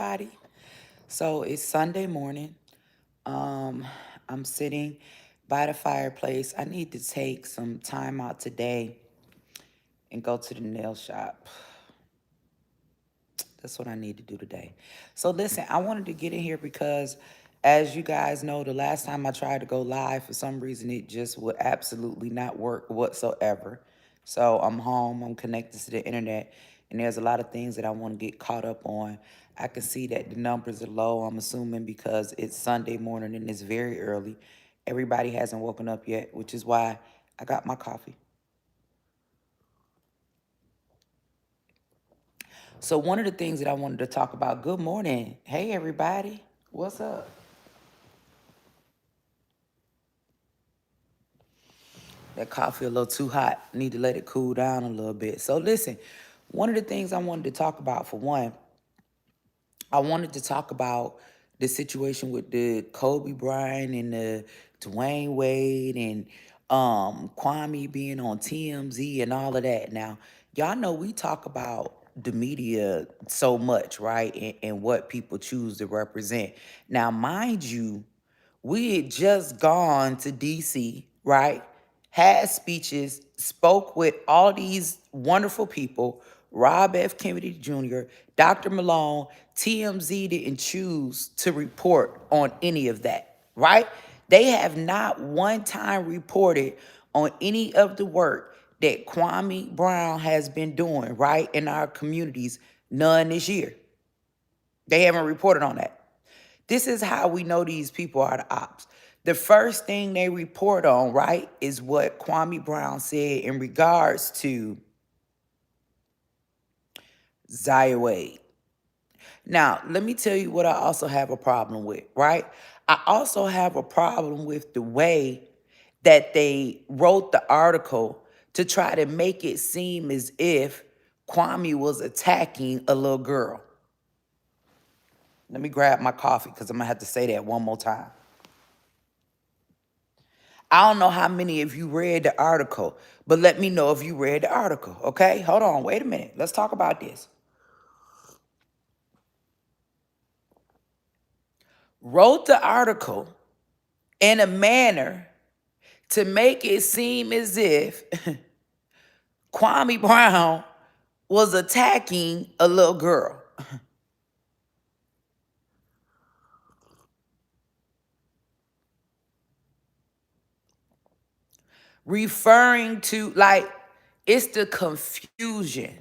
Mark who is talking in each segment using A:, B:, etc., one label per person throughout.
A: everybody. So it's Sunday morning. Um, I'm sitting by the fireplace. I need to take some time out today and go to the nail shop. That's what I need to do today. So listen, I wanted to get in here because as you guys know, the last time I tried to go live, for some reason, it just would absolutely not work whatsoever. So I'm home, I'm connected to the internet, and there's a lot of things that I want to get caught up on. I can see that the numbers are low, I'm assuming because it's Sunday morning and it's very early. Everybody hasn't woken up yet, which is why I got my coffee. So one of the things that I wanted to talk about, good morning. Hey, everybody. What's up? That coffee a little too hot. Need to let it cool down a little bit. So listen, one of the things I wanted to talk about, for one, I wanted to talk about the situation with the Kobe Bryant and the Dwayne Wade and Kwame being on TMZ and all of that. Now, y'all know we talk about the media so much, right? And what people choose to represent. Now, mind you, we had just gone to DC, right? Had speeches, spoke with all these wonderful people, Rob F. Kennedy Jr., Dr. Malone. TMZ didn't choose to report on any of that, right? They have not one time reported on any of the work that Kwame Brown has been doing, right, in our communities, none this year. They haven't reported on that. This is how we know these people are the ops. The first thing they report on, right, is what Kwame Brown said in regards to Zaya Wade. Now, let me tell you what I also have a problem with, right? I also have a problem with the way that they wrote the article to try to make it seem as if Kwame was attacking a little girl. Let me grab my coffee because I'm going to have to say that one more time. I don't know how many of you read the article, but let me know if you read the article, okay? Hold on, wait a minute. Let's talk about this. Wrote the article in a manner to make it seem as if Kwame Brown was attacking a little girl. Referring to, like, it's the confusion.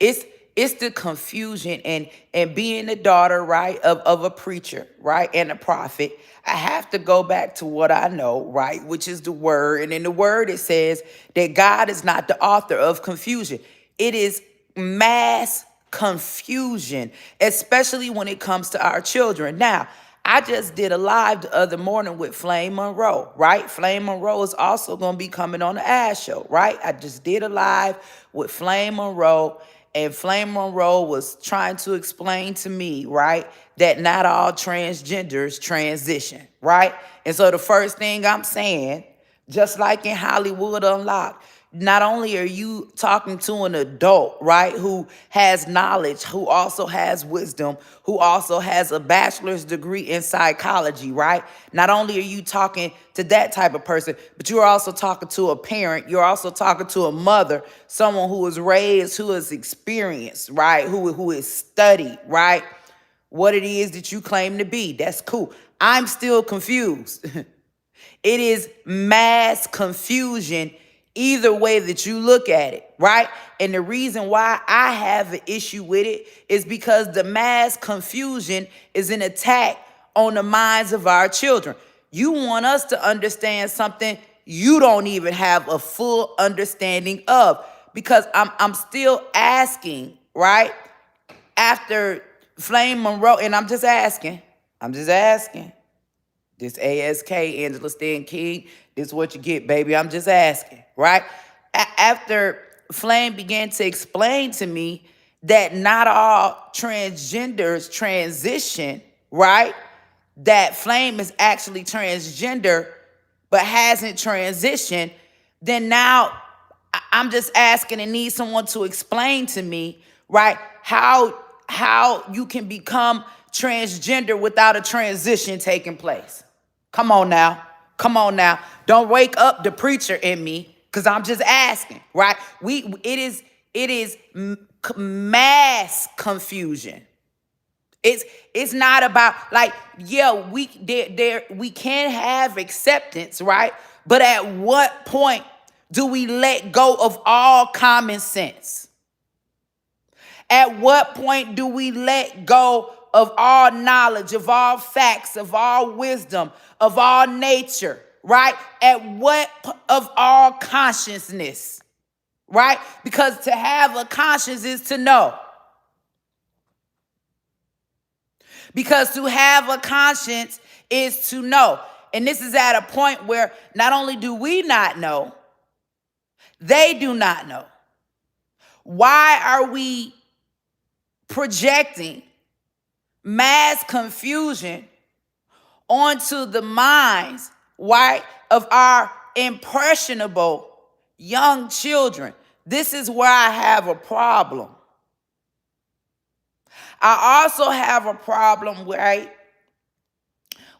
A: It's it's the confusion and being the daughter, right, of a preacher, right, and a prophet. I have to go back to what I know, right, which is the word. And in the word, it says that God is not the author of confusion. It is mass confusion, especially when it comes to our children. Now, I just did a live the other morning with Flame Monroe, right? Flame Monroe is also going to be coming on the Ash Show, right? I just did a live with Flame Monroe, and Flame Monroe was trying to explain to me, right, that not all transgenders transition, right? And so the first thing I'm saying, just like in Hollywood Unlocked, not only are you talking to an adult, right, who has knowledge, who also has wisdom, who also has a bachelor's degree in psychology, right? Not only are you talking to that type of person, but you're also talking to a parent. You're also talking to a mother, someone who is raised, who is experienced, right, who is studied, right? What it is that you claim to be. That's cool. I'm still confused. It is mass confusion either way that you look at it, right? And the reason why I have an issue with it is because the mass confusion is an attack on the minds of our children. You want us to understand something you don't even have a full understanding of, because I'm still asking, right? After Flame Monroe, and I'm just asking. This ASK, Angela Stan King, this is what you get, baby. I'm just asking, right? After Flame began to explain to me that not all transgenders transition, right? That Flame is actually transgender, but hasn't transitioned, then now I'm just asking and need someone to explain to me, right? how you can become transgender without a transition taking place. Come on now. Come on now. Don't wake up the preacher in me, because I'm just asking, right? It is mass confusion. It's not about, like, yeah, we can have acceptance, right? But at what point do we let go of all common sense? At what point do we let go of all knowledge, of all facts, of all wisdom, of all nature, right? At what of all consciousness, right? Because to have a conscience is to know. Because to have a conscience is to know. And this is at a point where not only do we not know, they do not know. Why are we projecting mass confusion onto the minds, right, of our impressionable young children? This is where I have a problem. I also have a problem, right,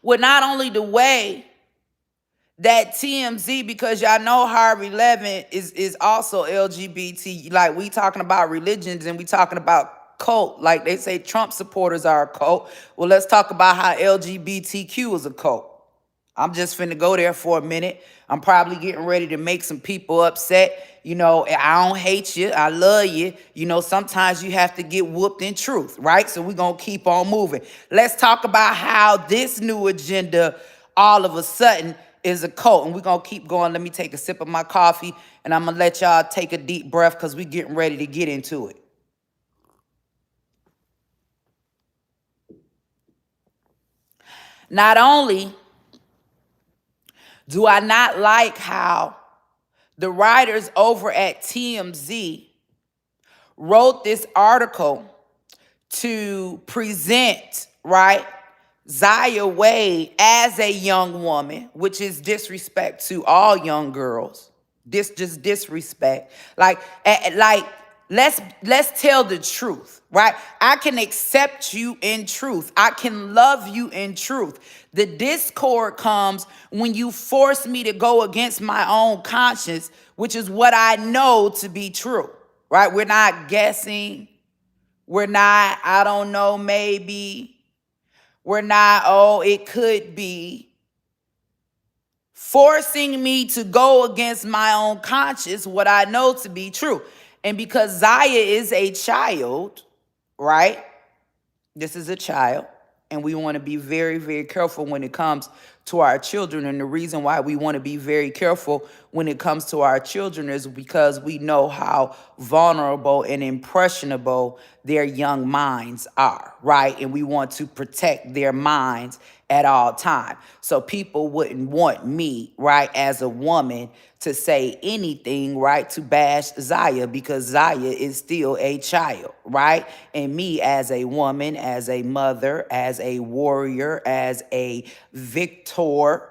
A: with not only the way that TMZ, because y'all know Harvey Levin is also LGBT. Like, we talking about religions and we talking about cult. Like they say Trump supporters are a cult. Well, let's talk about how LGBTQ is a cult. I'm just finna go there for a minute. I'm probably getting ready to make some people upset. You know, I don't hate you. I love you. You know, sometimes you have to get whooped in truth, right? So we're going to keep on moving. Let's talk about how this new agenda all of a sudden is a cult. And we're going to keep going. Let me take a sip of my coffee, and I'm going to let y'all take a deep breath because we're getting ready to get into it. Not only do I not like how the writers over at TMZ wrote this article to present, right, Zaya Wade as a young woman, which is disrespect to all young girls. Just disrespect. Like, let's tell the truth, right? I can accept you in truth. I can love you in truth. The discord comes when you force me to go against my own conscience, which is what I know to be true, right? We're not guessing. We're not, I don't know, maybe. We're not, oh, it could be. Forcing me to go against my own conscience, what I know to be true. And because Zaya is a child, right? This is a child. And we want to be very, very careful when it comes to our children. And the reason why we want to be very careful when it comes to our children is because we know how vulnerable and impressionable their young minds are, right? And we want to protect their minds at all time. So people wouldn't want me, right, as a woman to say anything, right, to bash Zaya, because Zaya is still a child, right? And me as a woman, as a mother, as a warrior, as a victor,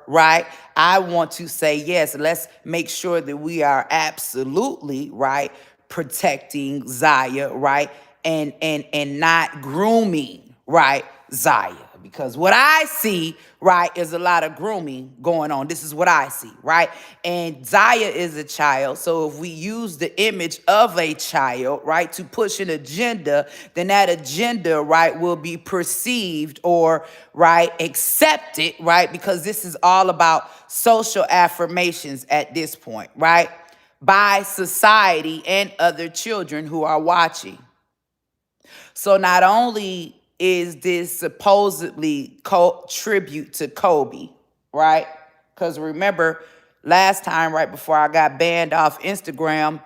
A: right? I want to say, yes, let's make sure that we are absolutely, right, protecting Zaya, right? And not grooming, right, Zaya. Because what I see, right, is a lot of grooming going on. This is what I see, right? And Zaya is a child. So if we use the image of a child, right, to push an agenda, then that agenda, right, will be perceived or, right, accepted, right? Because this is all about social affirmations at this point, right? By society and other children who are watching. So not only is this supposedly tribute to Kobe, right? Because remember, last time, right before I got banned off Instagram,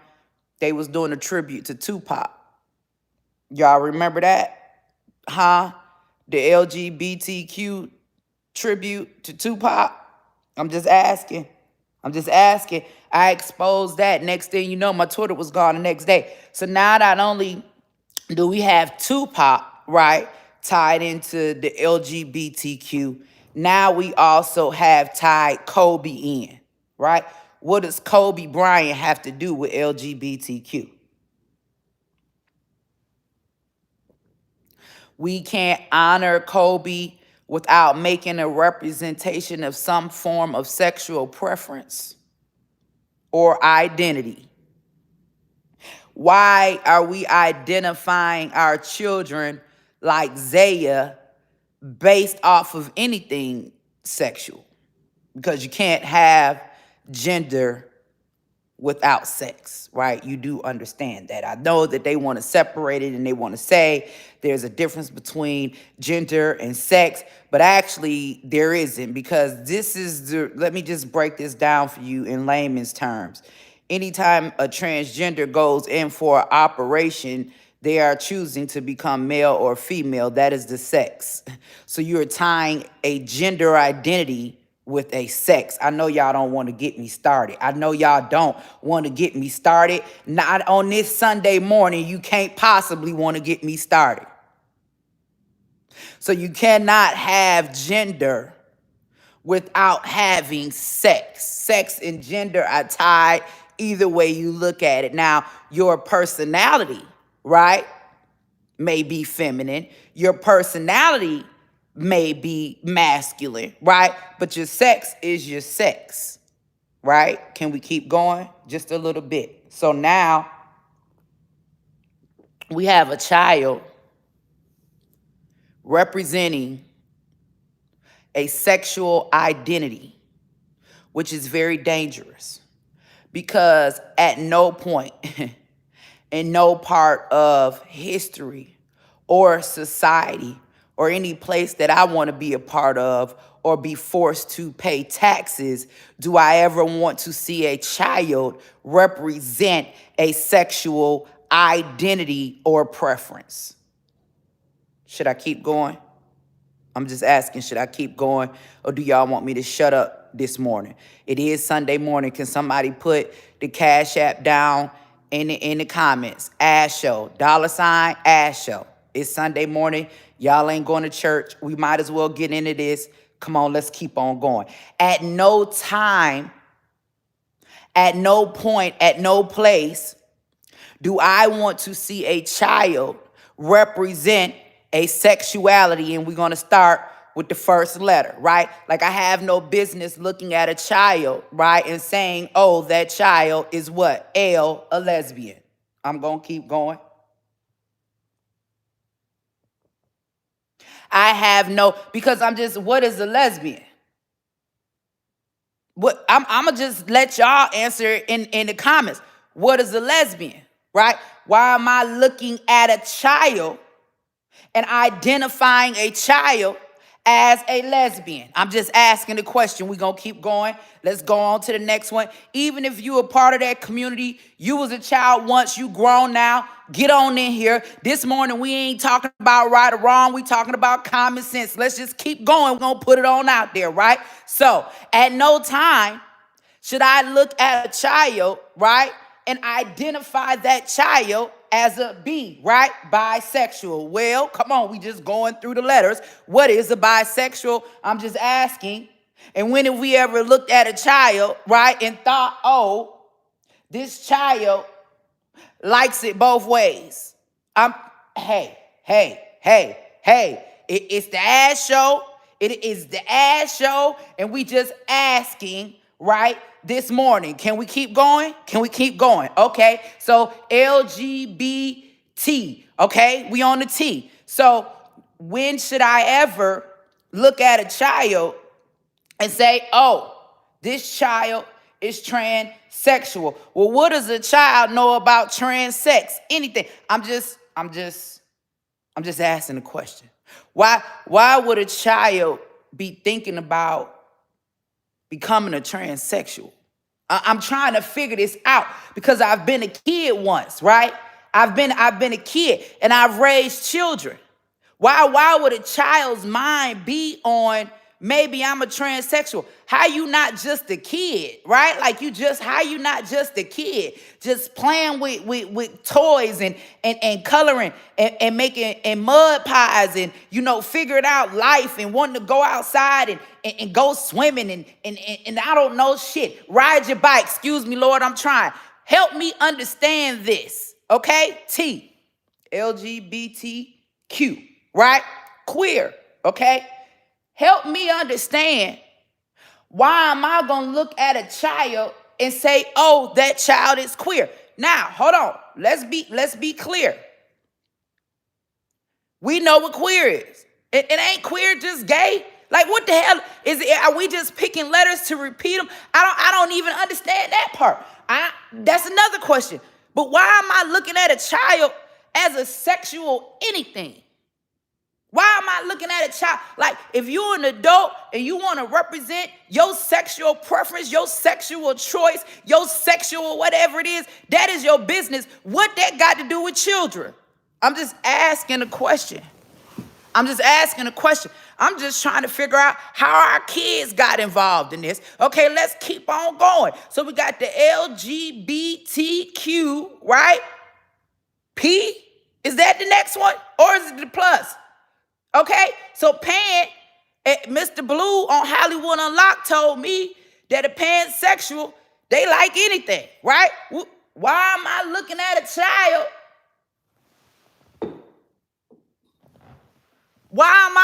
A: they was doing a tribute to Tupac. Y'all remember that? Huh? The LGBTQ tribute to Tupac? I'm just asking. I exposed that. Next thing you know, my Twitter was gone the next day. So now not only do we have Tupac, right, tied into the LGBTQ, now we also have tied Kobe in, right? What does Kobe Bryant have to do with LGBTQ? We can't honor Kobe without making a representation of some form of sexual preference or identity. Why are we identifying our children like Zaya based off of anything sexual? Because you can't have gender without sex, right? You do understand that. I know that they want to separate it and they want to say there's a difference between gender and sex, but actually there isn't, because this is let me just break this down for you in layman's terms. Anytime a transgender goes in for an operation, they are choosing to become male or female. That is the sex. So you're tying a gender identity with a sex. I know y'all don't want to get me started. I know y'all don't want to get me started. Not on this Sunday morning. You can't possibly want to get me started. So you cannot have gender without having sex. Sex and gender are tied either way you look at it. Now, your personality, right, may be feminine. Your personality may be masculine, right? But your sex is your sex, right? Can we keep going just a little bit? So now we have a child representing a sexual identity, which is very dangerous, because at no point in no part of history or society or any place that I want to be a part of or be forced to pay taxes do I ever want to see a child represent a sexual identity or preference. Should I keep going? I'm just asking, should I keep going, or do y'all want me to shut up this morning? It is Sunday morning. Can somebody put the Cash App down in the comments? Ash Show, $ Ash Show. It's Sunday morning. Y'all ain't going to church. We might as well get into this. Come on, let's keep on going. At no time, at no point, at no place do I want to see a child represent a sexuality, and we're going to start with the first letter, right? Like, I have no business looking at a child, right, and saying, oh, that child is what? A lesbian. I'm going to keep going. I have no, because what is a lesbian? What I'm going to just let y'all answer in the comments. What is a lesbian, right? Why am I looking at a child and identifying a child as a lesbian? I'm just asking the question. We're going to keep going. Let's go on to the next one. Even if you were part of that community, you was a child once, you grown now, get on in here. This morning, we ain't talking about right or wrong. We talking about common sense. Let's just keep going. We're going to put it on out there, right? So at no time should I look at a child, right, and identify that child as a B, right? Bisexual. Well, come on, we just going through the letters. What is a bisexual? I'm just asking. And when have we ever looked at a child, right, and thought, oh, this child likes it both ways? Hey. It's the Ash Show. It is the Ash Show, and we just asking, right, this morning. Can we keep going? Can we keep going? Okay, so LGBT, okay? We on the T. So when should I ever look at a child and say, oh, this child is transsexual? Well, what does a child know about trans sex? Anything. I'm just asking a question. Why would a child be thinking about becoming a transsexual? I'm trying to figure this out, because I've been a kid once, right? I've been a kid, and I've raised children. Why would a child's mind be on, maybe I'm a transsexual? How you not just a kid, right? Like, how you not just a kid, just playing with toys and coloring and making and mud pies and, figuring out life and wanting to go outside and go swimming and I don't know shit. Ride your bike. Excuse me, Lord, I'm trying. Help me understand this, okay? T, LGBTQ. right? Queer, okay? Help me understand, why am I gonna look at a child and say, oh, that child is queer? Now, hold on. Let's be clear. We know what queer is. It ain't queer just gay. Like, what the hell is it? Are we just picking letters to repeat them? I don't even understand that part. That's another question. But why am I looking at a child as a sexual anything? Why am I looking at a child? Like, if you're an adult and you want to represent your sexual preference, your sexual choice, your sexual whatever it is, that is your business. What that got to do with children? I'm just asking a question. I'm just trying to figure out how our kids got involved in this. Okay, let's keep on going. So we got the LGBTQ, right? P? Is that the next one? Or is it the plus? Okay, so Mr. Blue on Hollywood Unlocked told me that a pansexual, they like anything, right? Why am I looking at a child? Why am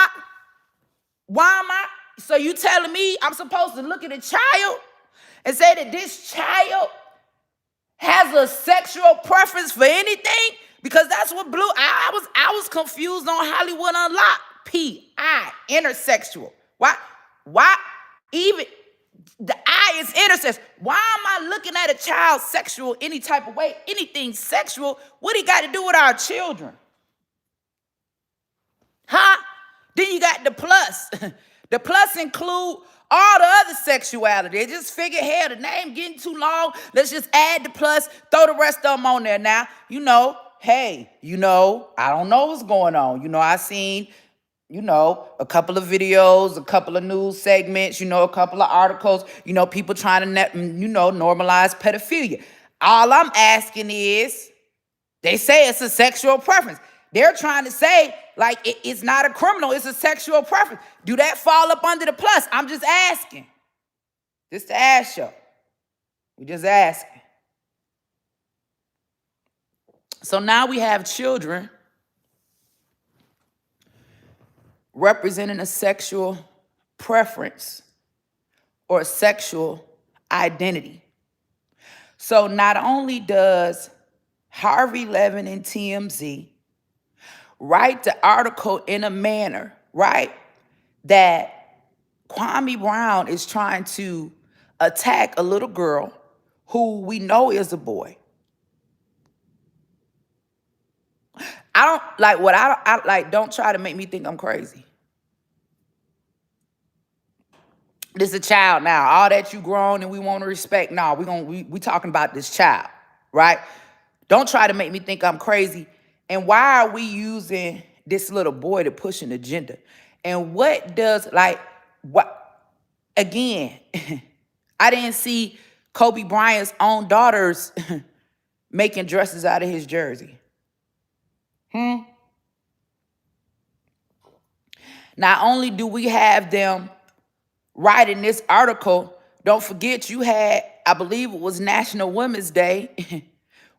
A: I? So you telling me I'm supposed to look at a child and say that this child has a sexual preference for anything? Because that's what Blue, I was confused on Hollywood Unlocked. P-I, intersexual. Why even the I is intersexual? Why am I looking at a child sexual any type of way? Anything sexual? What do you got to do with our children? Huh? Then you got the plus. The plus include all the other sexuality. They just figure, hell, the name getting too long. Let's just add the plus, throw the rest of them on there now. Hey, I don't know what's going on. I seen, a couple of videos, a couple of news segments, a couple of articles, people trying to, normalize pedophilia. All I'm asking is, they say it's a sexual preference. They're trying to say, like, it's not a criminal, it's a sexual preference. Do that fall up under the plus? I'm just asking. Just to ask you. We just asking. So now we have children representing a sexual preference or a sexual identity. So not only does Harvey Levin and TMZ write the article in a manner, right, that Kwame Brown is trying to attack a little girl who we know is a boy. Don't try to make me think I'm crazy. This is a child now. All that you grown and we want to respect. No, we talking about this child, right? Don't try to make me think I'm crazy. And why are we using this little boy to push an agenda? And again, I didn't see Kobe Bryant's own daughters making dresses out of his jersey. Not only do we have them writing this article, don't forget you had, I believe it was National Women's Day,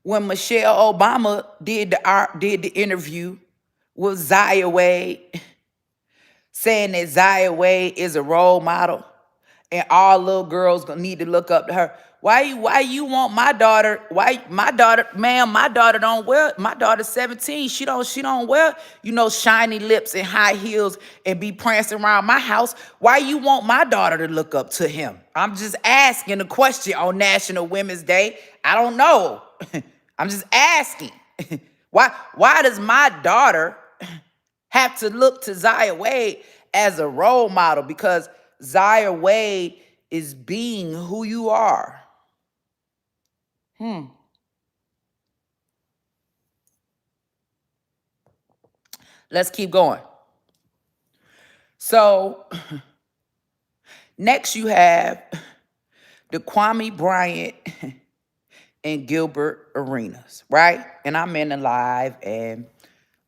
A: when Michelle Obama did the interview with Zaya Wade, saying that Zaya Wade is a role model and all little girls gonna need to look up to her. Why you want my daughter? Why my daughter, ma'am, my daughter don't wear, my daughter's 17. She don't wear, shiny lips and high heels and be prancing around my house. Why you want my daughter to look up to him? I'm just asking a question on National Women's Day. I don't know. I'm just asking. Why does my daughter have to look to Zaya Wade as a role model? Because Zaya Wade is being who you are. Let's keep going. So next you have the Kwame Bryant and Gilbert arenas, right? And I'm in the live and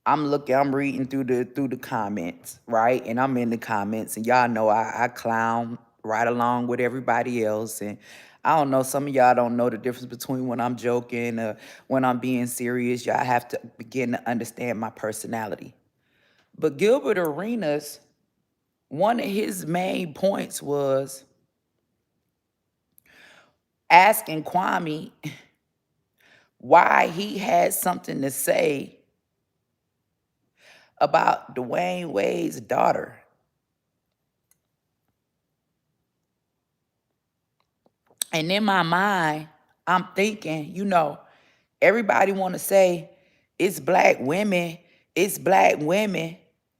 A: I'm reading through the comments, right? And I'm in the comments, and y'all know I clown right along with everybody else. And I don't know, some of y'all don't know the difference between when I'm joking or when I'm being serious. Y'all have to begin to understand my personality. But Gilbert Arenas, one of his main points was asking Kwame why he had something to say about Dwayne Wade's daughter. And in my mind, I'm thinking, everybody want to say it's black women, it's black women.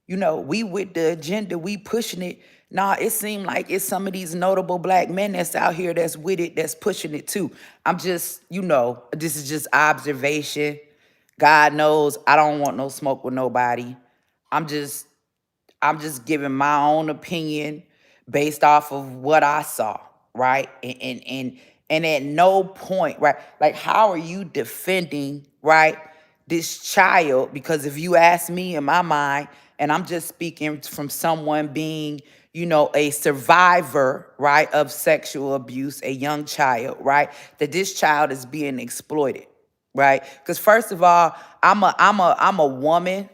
A: We with the agenda, we pushing it. Nah, it seemed like it's some of these notable black men that's out here that's with it, that's pushing it too. I'm just, this is just observation. God knows I don't want no smoke with nobody. I'm just I'm just giving my own opinion based off of what I saw, right? And at no point, right? Like, how are you defending, right, this child? Because if you ask me, in my mind, and I'm just speaking from someone being, a survivor, right, of sexual abuse, a young child, right, that this child is being exploited, right? Because first of all, I'm a woman,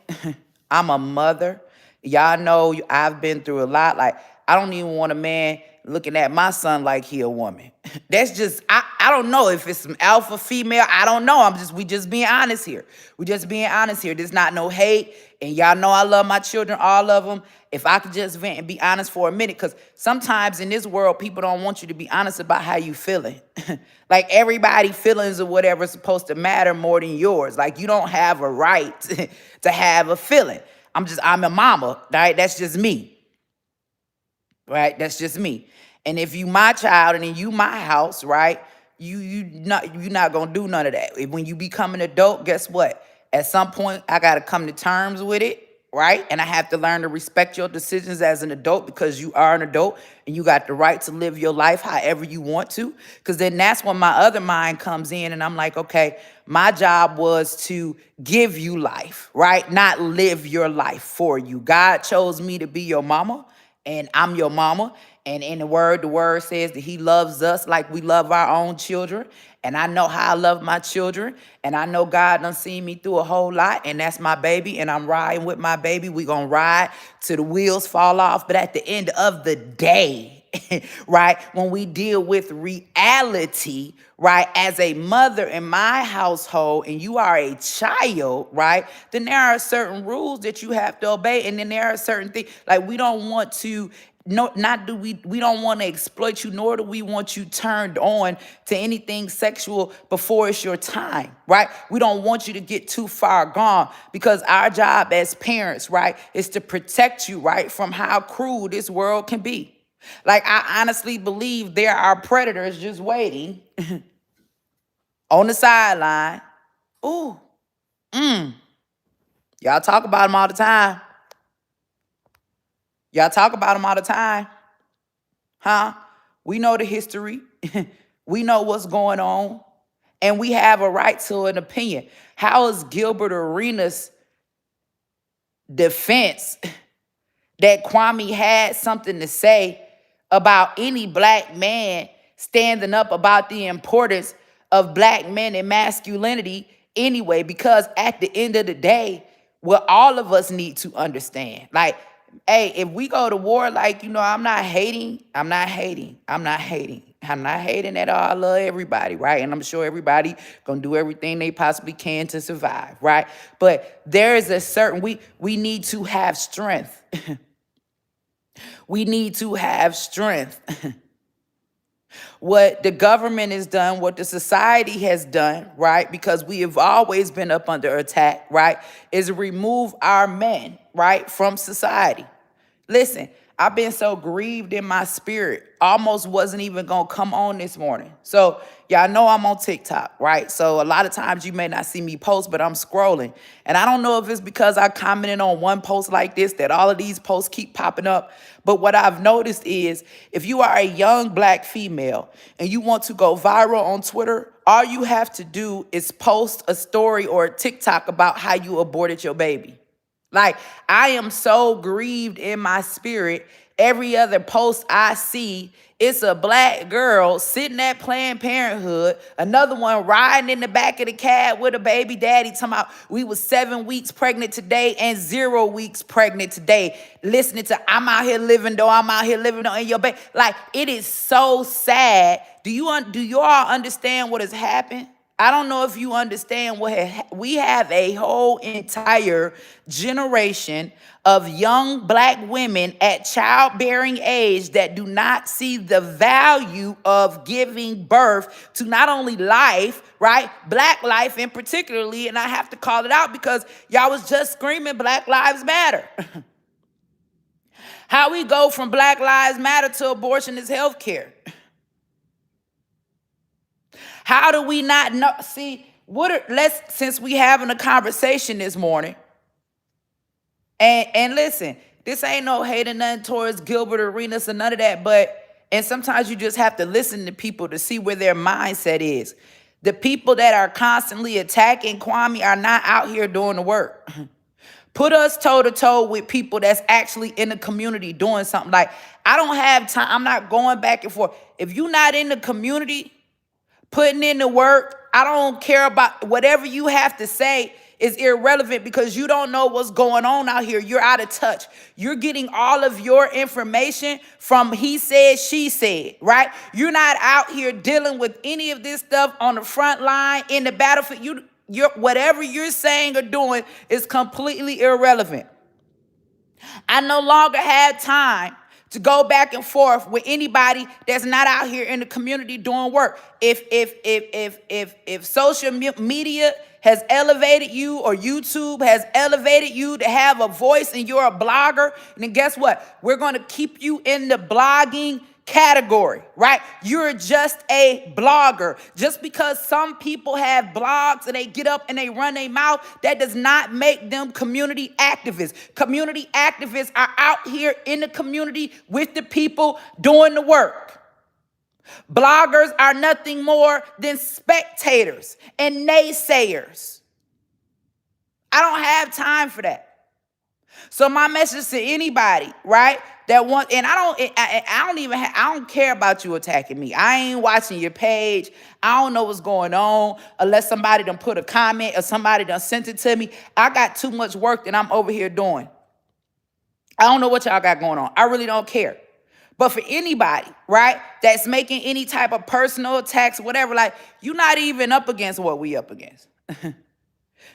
A: I'm a mother. Y'all know I've been through a lot. Like, I don't even want a man looking at my son like he a woman. That's just, I don't know if it's some alpha female. I don't know. We just being honest here. We just being honest here. There's not no hate. And y'all know I love my children, all of them. If I could just vent and be honest for a minute, because sometimes in this world, people don't want you to be honest about how you feeling. Like, everybody's feelings or whatever is supposed to matter more than yours. Like, you don't have a right to have a feeling. I'm a mama, right? That's just me, right? That's just me. And if you my child and then you my house, right? You're not gonna do none of that. When you become an adult, guess what? At some point, I gotta come to terms with it, right? And I have to learn to respect your decisions as an adult, because you are an adult and you got the right to live your life however you want to. Because then that's when my other mind comes in and I'm like, okay, my job was to give you life, right? Not live your life for you. God chose me to be your mama, and I'm your mama. And in the word says that he loves us like we love our own children. And I know how I love my children. And I know God done seen me through a whole lot. And that's my baby. And I'm riding with my baby. We gonna ride till the wheels fall off. But at the end of the day, right, when we deal with reality, right, as a mother in my household, and you are a child, right, then there are certain rules that you have to obey. And then there are certain things, like, we don't want to, no, not do we don't want to exploit you, nor do we want you turned on to anything sexual before it's your time, right? We don't want you to get too far gone, because our job as parents, right, is to protect you, right, from how cruel this world can be. Like, I honestly believe there are predators just waiting on the sideline. Ooh, y'all talk about them all the time. Y'all talk about them all the time. Huh? We know the history. We know what's going on. And we have a right to an opinion. How is Gilbert Arenas' defense that Kwame had something to say about any black man standing up about the importance of black men and masculinity anyway? Because at the end of the day, what all of us need to understand, like, hey, if we go to war, like, I'm not hating. I'm not hating at all. I love everybody, right? And I'm sure everybody gonna do everything they possibly can to survive, right? But there is a certain, we need to have strength. We need to have strength. What the government has done, what the society has done, right, because we have always been up under attack, right, is remove our men, right, from society. Listen, I've been so grieved in my spirit, almost wasn't even gonna come on this morning. So y'all know I'm on TikTok, right? So a lot of times you may not see me post, but I'm scrolling. And I don't know if it's because I commented on one post like this that all of these posts keep popping up. But what I've noticed is, if you are a young black female and you want to go viral on Twitter, all you have to do is post a story or a TikTok about how you aborted your baby. Like, I am so grieved in my spirit. Every other post I see It's a black girl sitting at Planned Parenthood, another one riding in the back of the cab with a baby daddy talking about we was 7 weeks pregnant today and 0 weeks pregnant today. Listening to I'm out here living though, I'm out here living though, and your baby. Like, it is so sad. Do you all understand what has happened? I don't know if you understand we have a whole entire generation of young black women at childbearing age that do not see the value of giving birth to not only life, right? Black life in particularly, and I have to call it out because y'all was just screaming Black Lives Matter. How we go from Black Lives Matter to abortion is healthcare. How do we not know? See, since we having a conversation this morning, and listen, this ain't no hating nothing towards Gilbert or Arenas or none of that, and sometimes you just have to listen to people to see where their mindset is. The people that are constantly attacking Kwame are not out here doing the work. Put us toe to toe with people that's actually in the community doing something. Like, I don't have time. I'm not going back and forth. If you're not in the community, putting in the work, I don't care about whatever you have to say is irrelevant because you don't know what's going on out here. You're out of touch. You're getting all of your information from he said, she said, right? You're not out here dealing with any of this stuff on the front line in the battlefield. Whatever you're saying or doing is completely irrelevant. I no longer have time to go back and forth with anybody that's not out here in the community doing work. If social media has elevated you or YouTube has elevated you to have a voice and you're a blogger, then guess what? We're going to keep you in the blogging category, right? You're just a blogger. Just because some people have blogs and they get up and they run their mouth, that does not make them community activists. Community activists are out here in the community with the people doing the work. Bloggers are nothing more than spectators and naysayers. I don't have time for that. So my message to anybody, right, that want, and I don't care about you attacking me. I ain't watching your page. I don't know what's going on unless somebody done put a comment or somebody done sent it to me. I got too much work that I'm over here doing. I don't know what y'all got going on. I really don't care. But for anybody, right, that's making any type of personal attacks, whatever, like, you're not even up against what we up against.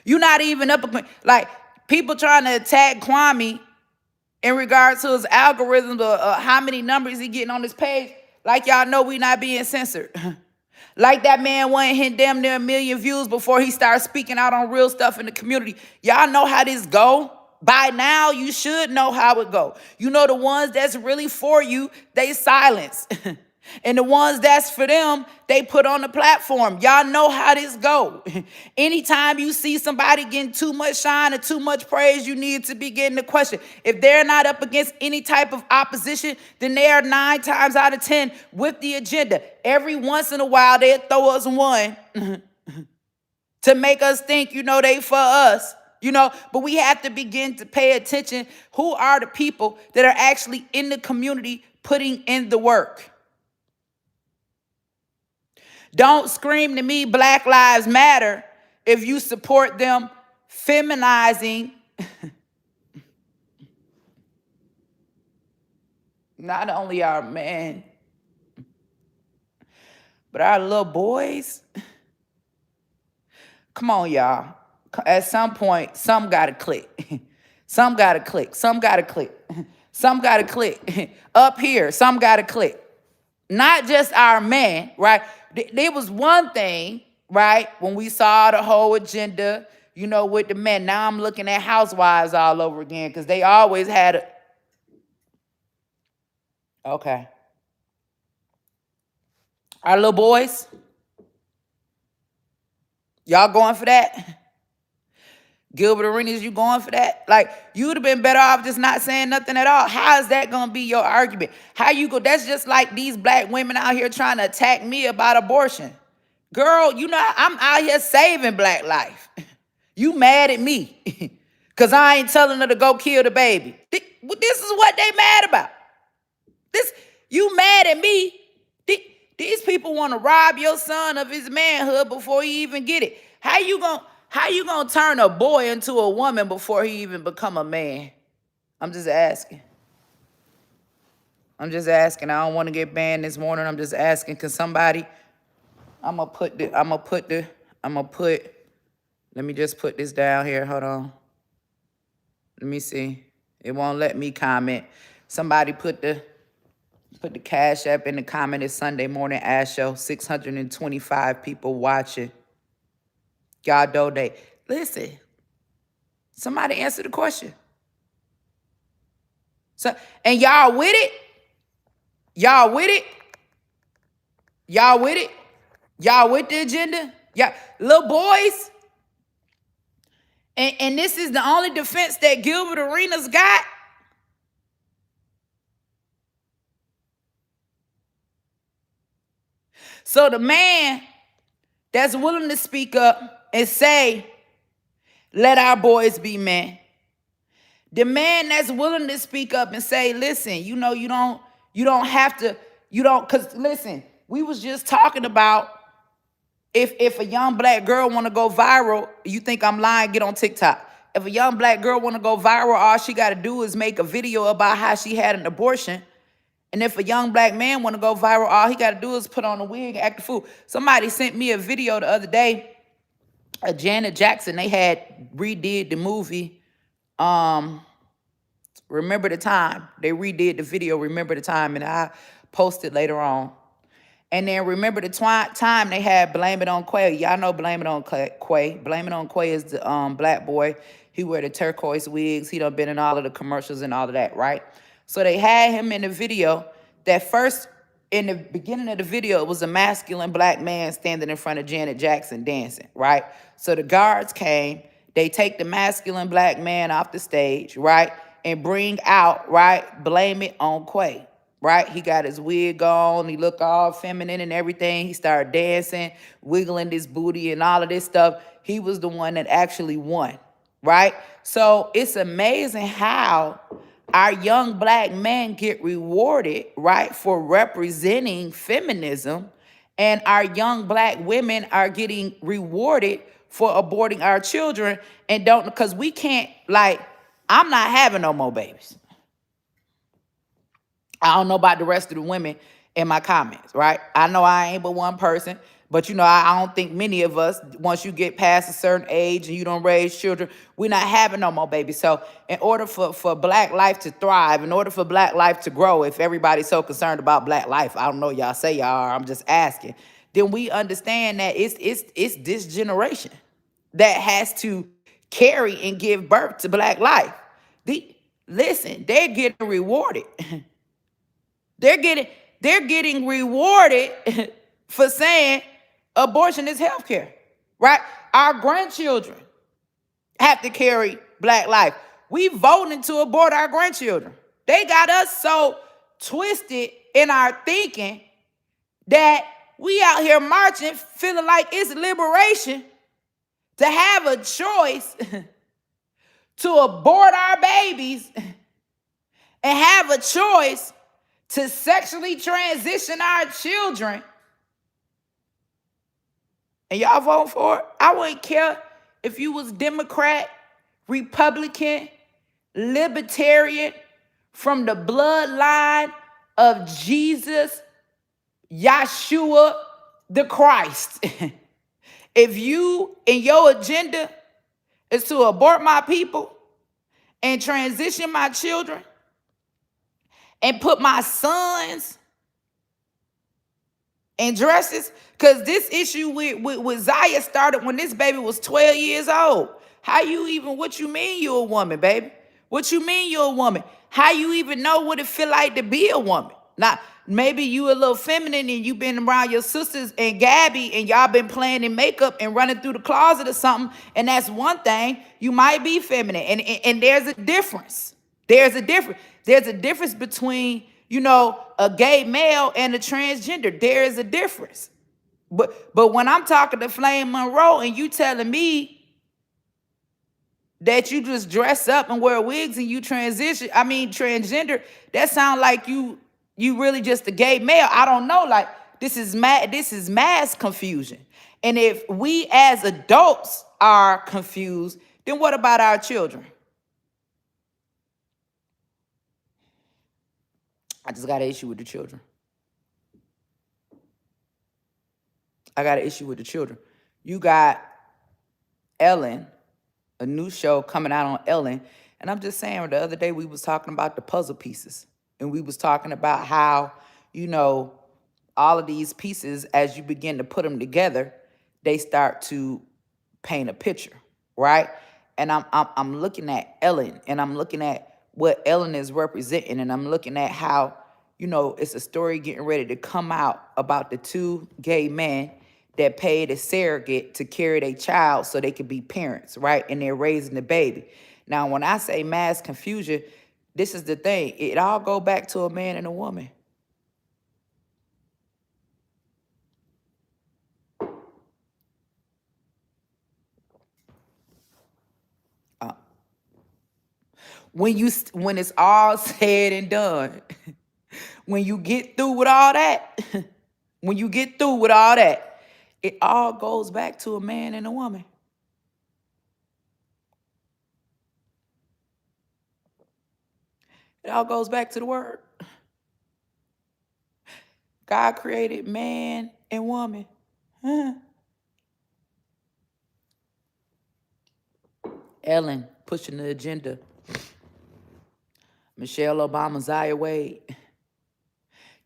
A: You're not even up against, like, people trying to attack Kwame in regards to his algorithms or how many numbers he getting on his page. Like, y'all know we not being censored. Like that man wasn't hitting damn near 1 million views before he started speaking out on real stuff in the community. Y'all know how this go. By now, you should know how it go. You know the ones that's really for you, they silence. And the ones that's for them, they put on the platform. Y'all know how this go. Anytime you see somebody getting too much shine or too much praise, you need to begin to question. If they're not up against any type of opposition, then they are 9 times out of 10 with the agenda. Every once in a while, they'll throw us one to make us think, they for us. But we have to begin to pay attention. Who are the people that are actually in the community putting in the work? Don't scream to me Black Lives Matter if you support them feminizing not only our men, but our little boys. Come on, y'all. At some point, some got to click. Some got to click. Some got to click. Some got to click. Up here, some got to click. Not just our men, right? There was one thing, right, when we saw the whole agenda, with the men. Now I'm looking at housewives all over again because they always had a... Okay. Our little boys, y'all going for that? Gilbert Arenas, you going for that? Like, you would have been better off just not saying nothing at all. How is that going to be your argument? How you go? That's just like these black women out here trying to attack me about abortion. Girl, I'm out here saving black life. You mad at me because I ain't telling her to go kill the baby. This is what they mad about. You mad at me? These people want to rob your son of his manhood before he even get it. How you gonna turn a boy into a woman before he even become a man? I'm just asking. I don't want to get banned this morning. I'm just asking, can somebody, let me just put this down here. Hold on. Let me see. It won't let me comment. Somebody put the Cash App in the comment. It's Sunday morning Ash Show. 625 people watching. Y'all donate. Listen. Somebody answer the question. So, and y'all with it? Y'all with it? Y'all with it? Y'all with the agenda? Yeah, little boys. And this is the only defense that Gilbert Arenas got. So the man that's willing to speak up and say, let our boys be men. The man that's willing to speak up and say, listen, you don't have to, because listen, we was just talking about if a young black girl want to go viral, you think I'm lying, get on TikTok. If a young black girl want to go viral, all she got to do is make a video about how she had an abortion. And if a young black man want to go viral, all he got to do is put on a wig and act a fool. Somebody sent me a video the other day of Janet Jackson. They had redid the movie, Remember the Time. They redid the video, Remember the Time, and I posted later on. And then Remember the Time, they had Blame It on Quay. Y'all know Blame It on Quay. Blame It on Quay is the black boy. He wear the turquoise wigs. He done been in all of the commercials and all of that, right? So they had him in the video. That first, in the beginning of the video, it was a masculine black man standing in front of Janet Jackson dancing, right? So the guards came. They take the masculine black man off the stage, right? And bring out, right, Blame It on Quay. Right? He got his wig on. He looked all feminine and everything. He started dancing, wiggling his booty and all of this stuff. He was the one that actually won. Right? So it's amazing how our young black men get rewarded, right, for representing feminism. And our young black women are getting rewarded for aborting our children and don't, because we can't, like, I'm not having no more babies. I don't know about the rest of the women in my comments, right? I know I ain't but one person, but I don't think many of us, once you get past a certain age and you don't raise children, we're not having no more babies. So in order for black life to thrive, in order for black life to grow, if everybody's so concerned about black life, I don't know, y'all say y'all are, I'm just asking, then we understand that it's this generation that has to carry and give birth to black life. Listen, they're getting rewarded. They're getting rewarded for saying abortion is healthcare, right? Our grandchildren have to carry black life. We voting to abort our grandchildren. They got us so twisted in our thinking that we out here marching, feeling like it's liberation to have a choice to abort our babies and have a choice to sexually transition our children. And y'all vote for it? I wouldn't care if you was Democrat, Republican, Libertarian, from the bloodline of Jesus, Yahshua, the Christ. If you and your agenda is to abort my people and transition my children and put my sons in dresses, because this issue with Zaya started when this baby was 12 years old. What you mean you a woman, baby? What you mean you a woman? How you even know what it feel like to be a woman? Now, maybe you a little feminine and you been around your sisters and Gabby and y'all been playing in makeup and running through the closet or something, and that's one thing. You might be feminine, and there's a difference. There's a difference between, a gay male and a transgender. There is a difference. But when I'm talking to Flame Monroe and you telling me that you just dress up and wear wigs and you transgender, that sound like you You really just a gay male? I don't know. Like, this is mass confusion. And if we as adults are confused, then what about our children? I just got an issue with the children. I got an issue with the children. You got Ellen, a new show coming out on Ellen. And I'm just saying, the other day we was talking about the puzzle pieces. And we was talking about how, you know, all of these pieces, as you begin to put them together, they start to paint a picture, right? And I'm looking at Ellen, and I'm looking at what Ellen is representing, and I'm looking at how, you know, it's a story getting ready to come out about the two gay men that paid a surrogate to carry their child so they could be parents, right? And they're raising the baby. Now, when I say mass confusion, this is the thing. It all go back to a man and a woman. When it's all said and done, when you get through with all that, when you get through with all that, it all goes back to a man and a woman. It all goes back to the word. God created man and woman. Ellen pushing the agenda. Michelle Obama, Zaya Wade.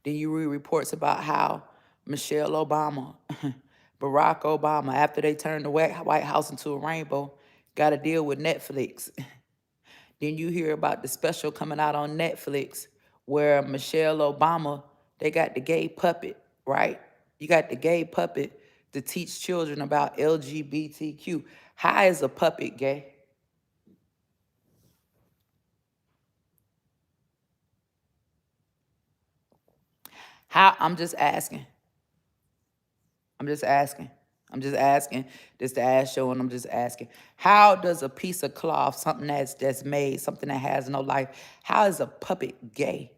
A: Then you read reports about how Michelle Obama, Barack Obama, after they turned the White House into a rainbow, got a deal with Netflix. Then you hear about the special coming out on Netflix where Michelle Obama, they got the gay puppet, right? You got the gay puppet to teach children about LGBTQ. How is a puppet gay? How? I'm just asking. I'm just asking. I'm just asking. This the ass show, and I'm just asking. How does a piece of cloth, something that's made, something that has no life, how is a puppet gay?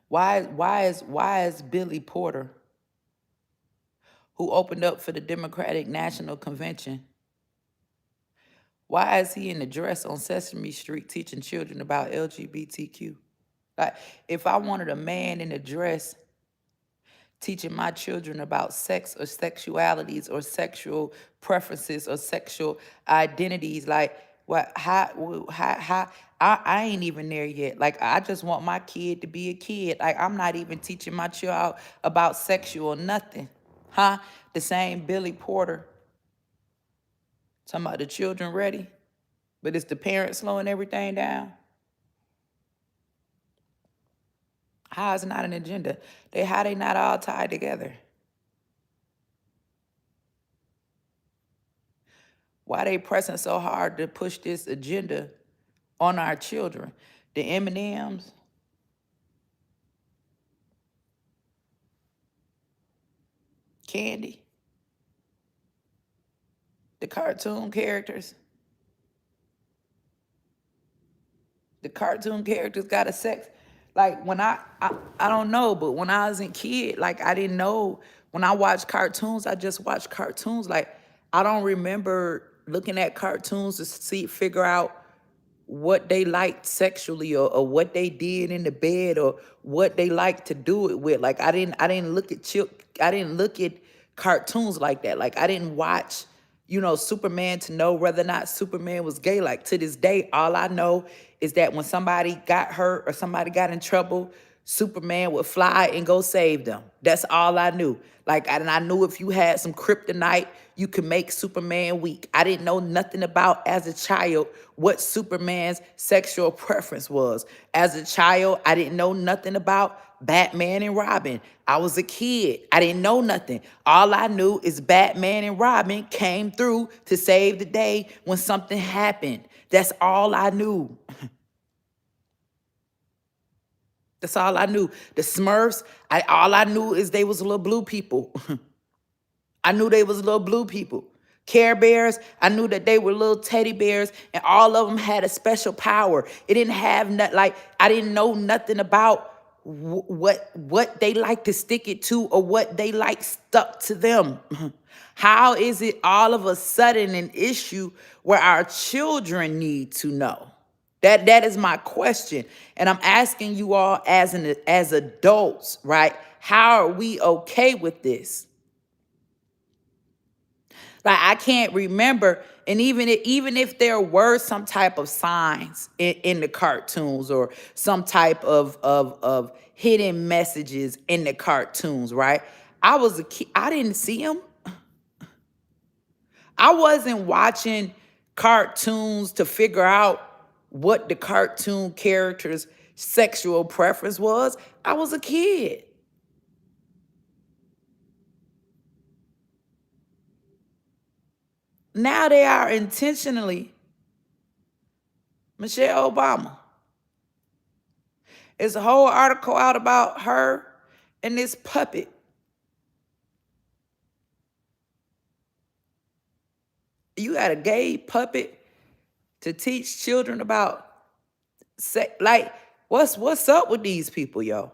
A: Why is Billy Porter, who opened up for the Democratic National Convention, why is he in the dress on Sesame Street teaching children about LGBTQ? Like, if I wanted a man in a dress teaching my children about sex or sexualities or sexual preferences or sexual identities, like, what, how, I ain't even there yet. Like, I just want my kid to be a kid. Like, I'm not even teaching my child about sexual nothing, huh? The same Billy Porter talking about the children ready, but it's the parents slowing everything down. How is it not an agenda? How they not all tied together? Why they pressing so hard to push this agenda on our children? The M&Ms, candy, the cartoon characters. The cartoon characters got a sex. Like, when I don't know, but when I was a kid, like, I didn't know. When I watched cartoons, I just watched cartoons. Like, I don't remember looking at cartoons to figure out what they liked sexually, or what they did in the bed, or what they liked to do it with. Like, I didn't look at cartoons like that. Like, I didn't watch, you know, Superman to know whether or not Superman was gay. Like, to this day, all I know is that when somebody got hurt or somebody got in trouble, Superman would fly and go save them. That's all I knew. Like, and I knew if you had some kryptonite, you could make Superman weak. I didn't know nothing about, as a child, what Superman's sexual preference was. As a child, I didn't know nothing about Batman and Robin. I was a kid. I didn't know nothing. All I knew is Batman and Robin came through to save the day when something happened. That's all I knew. That's all I knew. The Smurfs, all I knew is they was little blue people. I knew they was little blue people. Care Bears, I knew that they were little teddy bears, and all of them had a special power. It didn't have like I didn't know nothing about what they like to stick it to or what they like stuck to them. How is it all of a sudden an issue where our children need to know? That is my question, and I'm asking you all as adults, right? How are we okay with this? Like, I can't remember, and even if there were some type of signs in the cartoons or some type of hidden messages in the cartoons, right? I was a kid. I didn't see them. I wasn't watching cartoons to figure out what the cartoon character's sexual preference was. I was a kid. Now they are intentionally. Michelle Obama. There's a whole article out about her and this puppet. You got a gay puppet to teach children about sex. Like, what's up with these people, yo?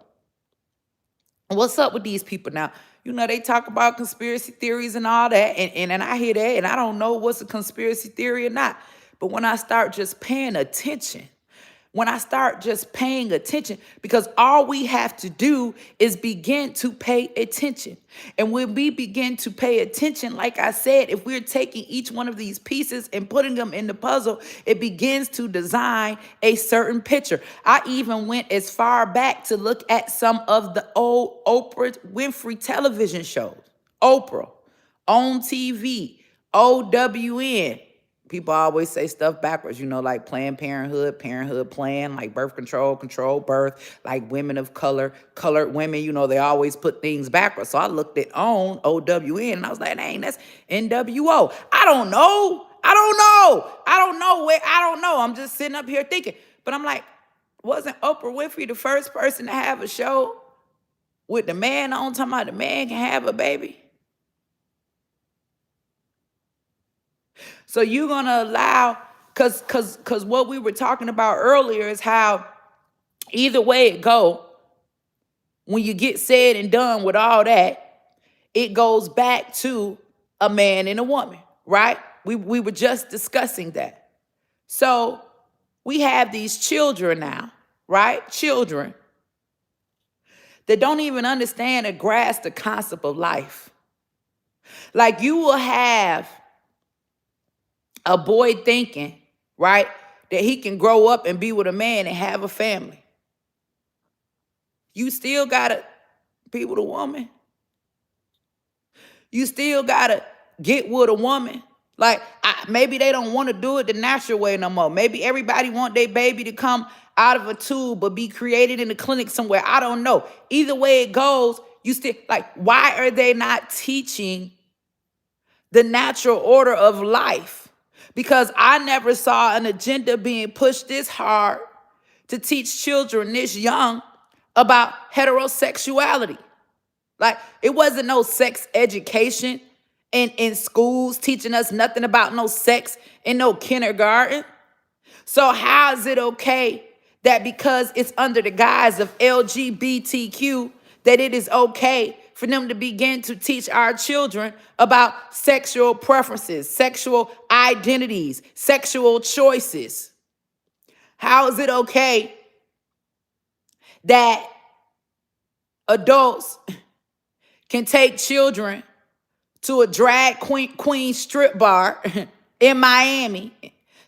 A: What's up with these people now? You know, they talk about conspiracy theories and all that, and I hear that, and I don't know what's a conspiracy theory or not. But when I start just paying attention, because all we have to do is begin to pay attention. And when we begin to pay attention, like I said, if we're taking each one of these pieces and putting them in the puzzle, it begins to design a certain picture. I even went as far back to look at some of the old Oprah Winfrey television shows. Oprah, on TV, OWN. People always say stuff backwards, you know, like Planned Parenthood, Parenthood Plan, like birth control, control birth, like women of color, colored women, you know, they always put things backwards. So I looked at OWN and I was like, dang, that's NWO. I don't know. I'm just sitting up here thinking. But I'm like, wasn't Oprah Winfrey the first person to have a show with the man on, talking about the man can have a baby? So you're gonna allow, cause what we were talking about earlier is how either way it go, when you get said and done with all that, it goes back to a man and a woman, right? We were just discussing that. So we have these children now, right? Children that don't even understand or grasp the concept of life. Like, you will have a boy thinking, right, that he can grow up and be with a man and have a family. You still gotta be with a woman. You still gotta get with a woman. Like, maybe they don't want to do it the natural way no more. Maybe everybody want their baby to come out of a tube or be created in a clinic somewhere. I don't know. Either way it goes, you still, like, why are they not teaching the natural order of life? Because I never saw an agenda being pushed this hard to teach children this young about heterosexuality. Like, it wasn't no sex education in schools teaching us nothing about no sex in no kindergarten. So how is it okay that because it's under the guise of LGBTQ that it is okay for them to begin to teach our children about sexual preferences, sexual identities, sexual choices? How is it okay that adults can take children to a drag queen strip bar in Miami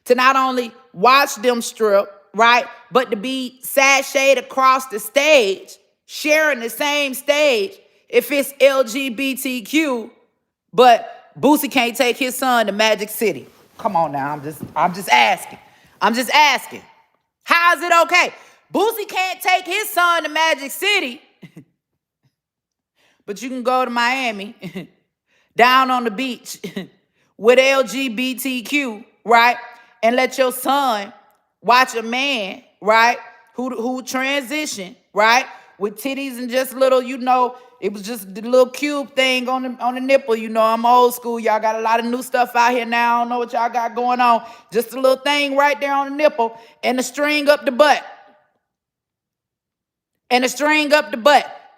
A: to not only watch them strip, right, but to be sashayed across the stage, sharing the same stage if it's LGBTQ, but Boosie can't take his son to Magic City? Come on now, I'm just asking. How is it okay? Boosie can't take his son to Magic City, but you can go to Miami, down on the beach with LGBTQ, right? And let your son watch a man, right, who transition, right, with titties and just little, it was just the little cube thing on the nipple. I'm old school. Y'all got a lot of new stuff out here now. I don't know what y'all got going on. Just a little thing right there on the nipple and the string up the butt.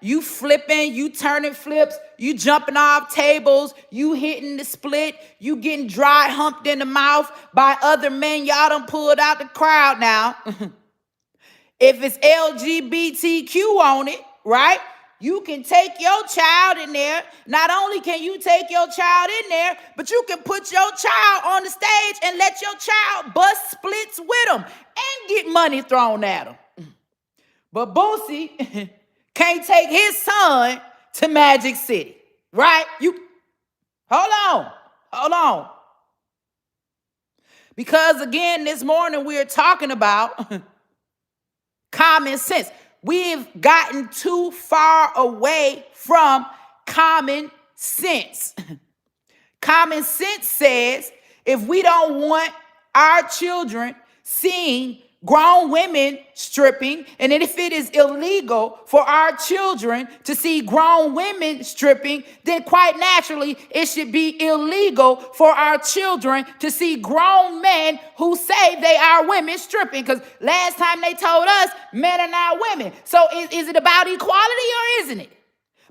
A: You flipping, you turning flips, you jumping off tables, you hitting the split, you getting dry humped in the mouth by other men. Y'all done pulled out the crowd now. If it's LGBTQ on it, right? You can take your child in there. Not only can you take your child in there, but you can put your child on the stage and let your child bust splits with them and get money thrown at them. But Boosie can't take his son to Magic City, right? Hold on. Because again, this morning we're talking about common sense. We've gotten too far away from common sense. Common sense says if we don't want our children seeing grown women stripping, and if it is illegal for our children to see grown women stripping, then quite naturally it should be illegal for our children to see grown men who say they are women stripping. Because last time they told us men are not women. So is it about equality or isn't it?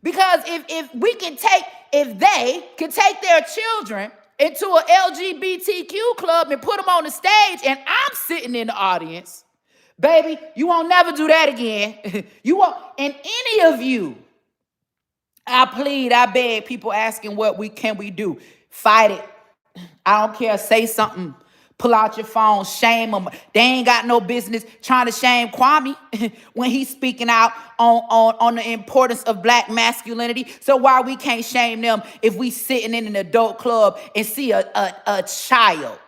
A: Because if they can take their children into an LGBTQ club and put them on the stage and I'm sitting in the audience, baby, you won't never do that again. You won't. And any of you, I beg, people asking what can we do? Fight it. I don't care. Say something. Pull out your phone, shame them. They ain't got no business trying to shame Kwame when he's speaking out on the importance of black masculinity. So why we can't shame them if we sitting in an adult club and see a child,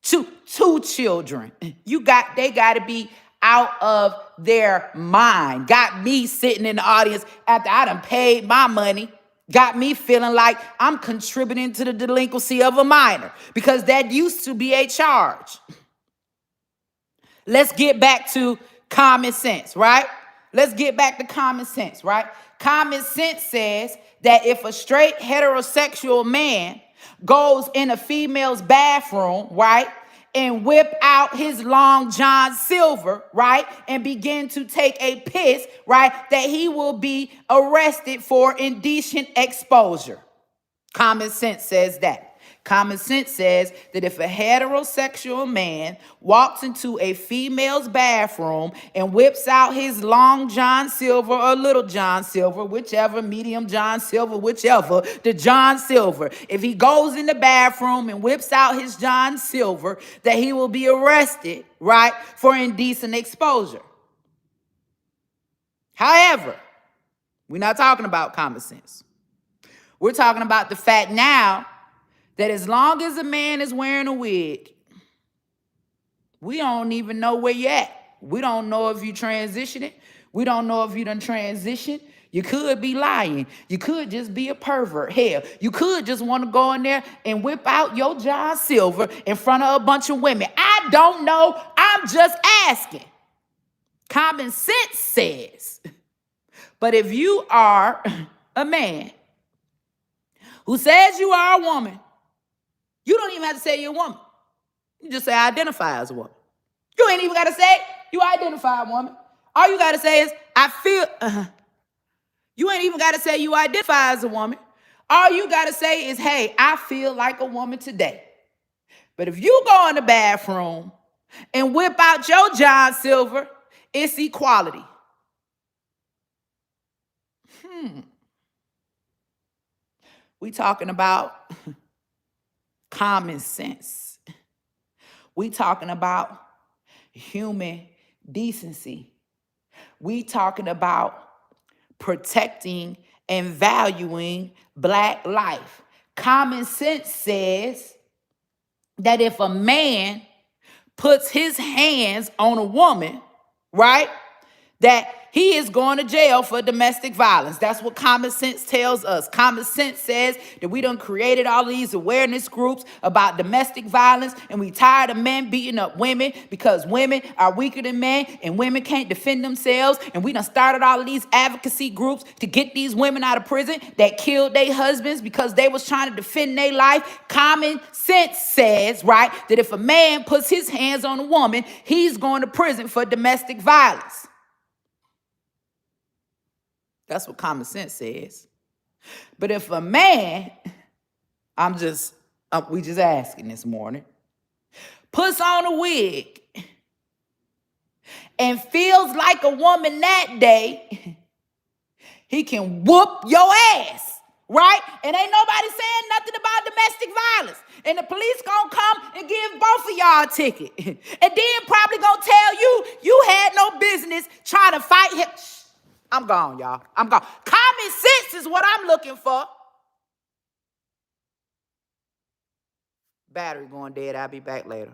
A: two children? They got to be out of their mind. Got me sitting in the audience after I done paid my money. Got me feeling like I'm contributing to the delinquency of a minor because that used to be a charge. Let's get back to common sense, right? Let's get back to common sense, right? Common sense says that if a straight heterosexual man goes in a female's bathroom, right, and whip out his long John Silver, right, and begin to take a piss, right, that he will be arrested for indecent exposure. Common sense says that. Common sense says that if a heterosexual man walks into a female's bathroom and whips out his long John Silver or little John Silver, whichever, medium John Silver, whichever, the John Silver, if he goes in the bathroom and whips out his John Silver, that he will be arrested, right, for indecent exposure. However, we're not talking about common sense. We're talking about the fact now that as long as a man is wearing a wig, we don't even know where you're at. We don't know if you transitioning. We don't know if you done transitioned. You could be lying. You could just be a pervert. Hell, you could just want to go in there and whip out your John Silver in front of a bunch of women. I don't know. I'm just asking. Common sense says. But if you are a man who says you are a woman, you don't even have to say you're a woman. You just say, I identify as a woman. You ain't even got to say, you identify a woman. All you got to say is, I feel, You ain't even got to say you identify as a woman. All you got to say is, hey, I feel like a woman today. But if you go in the bathroom and whip out your John Silver, it's equality. We talking about common sense. We talking about human decency. We talking about protecting and valuing black life. Common sense says that if a man puts his hands on a woman, right, that he is going to jail for domestic violence. That's what common sense tells us. Common sense says that we done created all these awareness groups about domestic violence, and we tired of men beating up women because women are weaker than men and women can't defend themselves. And we done started all of these advocacy groups to get these women out of prison that killed their husbands because they was trying to defend their life. Common sense says, right, that if a man puts his hands on a woman, he's going to prison for domestic violence. That's what common sense says. But if a man, we just asking this morning, puts on a wig and feels like a woman that day, he can whoop your ass, right? And ain't nobody saying nothing about domestic violence. And the police gonna come and give both of y'all a ticket. And then probably gonna tell you had no business trying to fight him. I'm gone, y'all. I'm gone. Common sense is what I'm looking for. Battery going dead. I'll be back later.